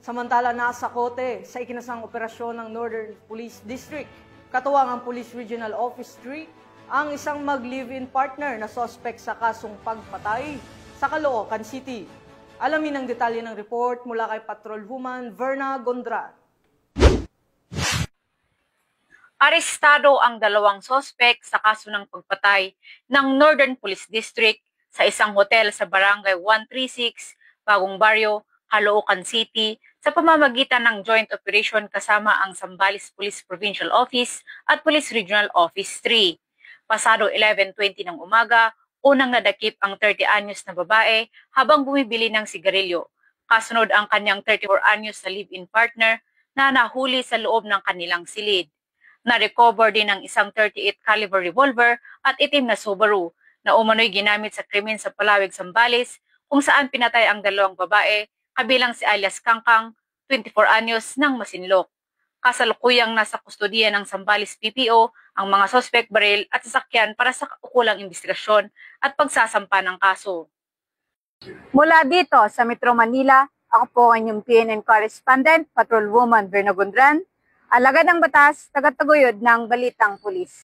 Samantala nasa kote sa ikinasang operasyon ng Northern Police District, katuwang ang Police Regional Office 3, ang isang mag-live-in partner na sospek sa kasong pagpatay sa Caloocan City. Alamin ang detalye ng report mula kay Patrolwoman Verna Gondran. Arestado ang dalawang sospek sa kaso ng pagpatay ng Northern Police District sa isang hotel sa Barangay 136, Bagong Baryo, Caloocan City sa pamamagitan ng joint operation kasama ang Zambales Police Provincial Office at Police Regional Office 3. Pasado 11:20 ng umaga, unang nadakip ang 30-anyos na babae habang bumibili ng sigarilyo. Kasunod ang kanyang 34-anyos na live-in partner na nahuli sa loob ng kanilang silid. Na-recover din ang isang 38 caliber revolver at itim na Subaru na umano'y ginamit sa krimen sa Palawig, Zambales kung saan pinatay ang dalawang babae kabilang si alias Kangkang, 24 anyos ng Masinloc. Kasalukuyang nasa kustodiya ng Zambales PPO ang mga sospek, baril at sasakyan para sa kaukulang investigasyon at pagsasampa ng kaso. Mula dito sa Metro Manila, ako po ang inyong PNN correspondent, Patrolwoman Verna Gondran, alagad ng batas, tagataguyod ng Balitang Pulis.